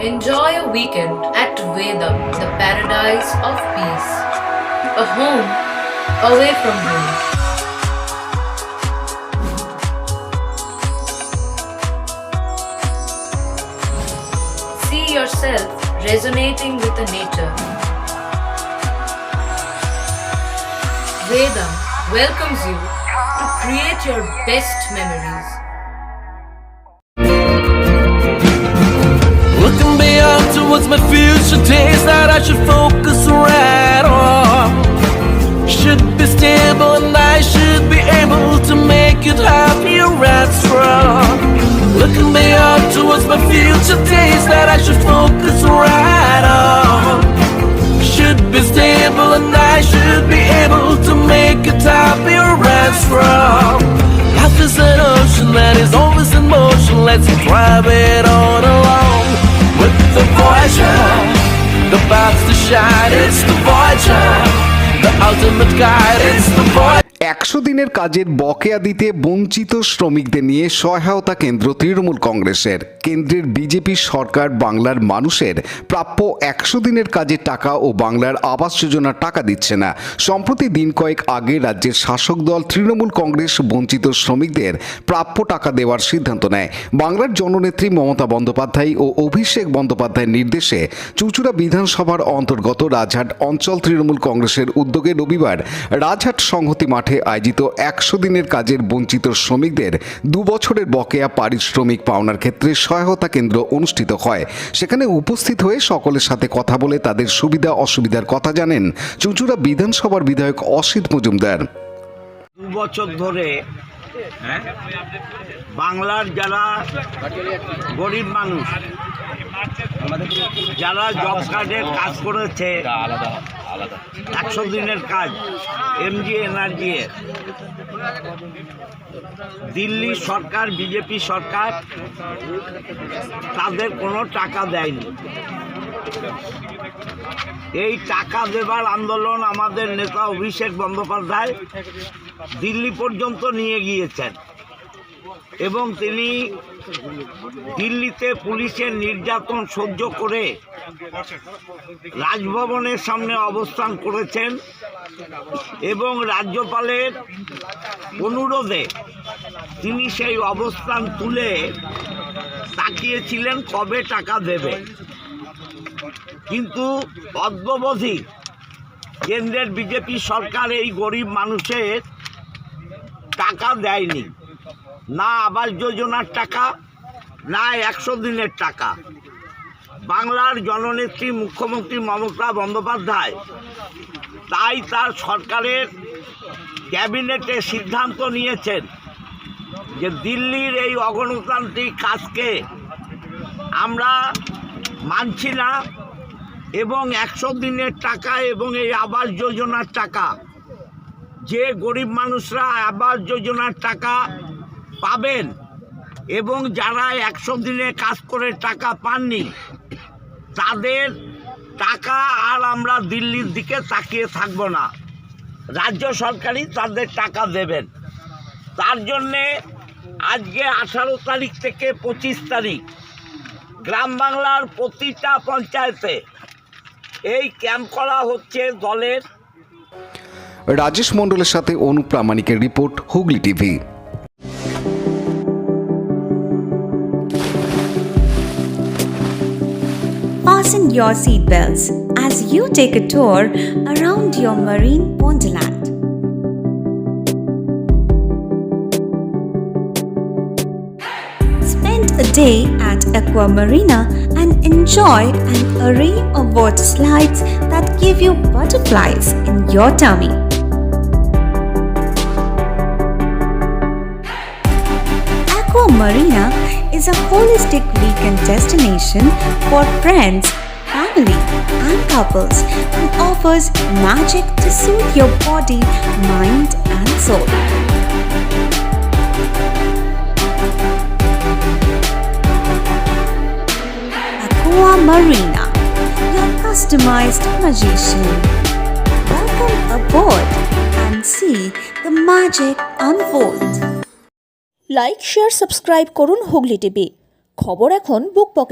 Enjoy a weekend at Vedam, the paradise of peace. A home away from home. See yourself resonating with the nature. Vedam welcomes you to create your best memories. Looking beyond towards my future days that I should focus right on. Should be stable and I should be able to make it happier and strong. Looking beyond towards my future days that I should focus right on. Should be stable and I should be able to make it happier and strong. Life is an ocean that is always in motion. Let's drive it on along. With the Voyager, the path to shine, it's the Voyager, the ultimate guide, it's the Voyager. 100 দিনের কাজের বকেয়া দিতে বঞ্চিত শ্রমিকদের নিয়ে সহায়তা কেন্দ্র তৃণমূল কংগ্রেসের। কেন্দ্রের বিজেপি সরকার বাংলার মানুষের প্রাপ্য 100 দিনের কাজের টাকা ও বাংলার আবাস যোজনার টাকা দিচ্ছে না। সম্প্রতি দিন কয়েক আগে রাজ্যের শাসক দল তৃণমূল কংগ্রেস বঞ্চিত শ্রমিকদের প্রাপ্য টাকা দেওয়ার সিদ্ধান্ত নেয়। বাংলার জননেত্রী মমতা বন্দ্যোপাধ্যায় ও অভিষেক বন্দ্যোপাধ্যায়ের নির্দেশে চুঁচুড়া বিধানসভার অন্তর্গত রাজহাট অঞ্চল তৃণমূল কংগ্রেসের উদ্যোগে রবিবার রাজহাট সংহতি মাঠে আয়োজিত 100 দিনের কাজের বঞ্চিত শ্রমিকদের 2 বছরের বকেয়া পারিশ্রমিক পাওনার ক্ষেত্রে সহায়তা কেন্দ্র অনুষ্ঠিত হয়। সেখানে উপস্থিত হয়ে সকলের সাথে কথা বলে তাদের সুবিধা অসুবিধার কথা জানেন চুঁচুড়া বিধানসভার বিধায়ক অসিত মজুমদার। 2 বছর ধরে বাংলার যারা গরিব মানুষ, যারা জব কার্ডের কাজ করেছে, 100 দিনের কাজ MGNRG এর, দিল্লি সরকার বিজেপি সরকার তাদের কোনো টাকা দেয়নি। এই টাকা দেবার আন্দোলন আমাদের নেতা অভিষেক বন্দ্যোপাধ্যায় দিল্লি পর্যন্ত নিয়ে গিয়েছেন এবং তিনি দিল্লিতে পুলিশের নির্যাতন সহ্য করে রাজভবনের সামনে অবস্থান করেছেন এবং রাজ্যপালের অনুরোধে তিনি সেই অবস্থান তুলে তাকিয়েছিলেন কবে টাকা দেবে। কিন্তু অদ্যাবধি কেন্দ্রের বিজেপি সরকার এই গরিব মানুষের টাকা দেয়নি, না আবাস যোজনার টাকা, না 100 দিনের টাকা। বাংলার জননেত্রী মুখ্যমন্ত্রী মমতা বন্দ্যোপাধ্যায় তাই তার সরকারের ক্যাবিনেটে সিদ্ধান্ত নিয়েছেন যে দিল্লির এই অগণতান্ত্রিক কাজকে আমরা মানছি না এবং 100 দিনের টাকা এবং এই আবাস যোজনার টাকা, যে গরিব মানুষরা আবাস যোজনার টাকা পাবেন এবং যারা 100 দিনে কাজ করে টাকা পাননি তাদের টাকা আর আমরা দিল্লির দিকে তাকিয়ে থাকব না, রাজ্য সরকারই তাদের টাকা দেবেন। তার জন্যে আজকে 18 তারিখ থেকে 25 তারিখ গ্রাম বাংলার প্রতিটা পঞ্চায়েতে এই ক্যাম্প করা হচ্ছে দলের। রাজেশ মণ্ডলের সাথে অনুপ প্রামাণিকের report, Hooghly TV. Fasten your seatbelts as you take a tour around your marine wonderland. Spend a day at Aqua Marina and enjoy an array of water slides that give you butterflies in your tummy. Aqua Marina is a holistic weekend destination for friends, family, and couples and offers magic to soothe your body, mind, and soul. Aqua Marina, your customized magician. Welcome aboard and see the magic unfold. Like share subscribe করুন Hooghly TV. খবর এখন বুক পকেটে।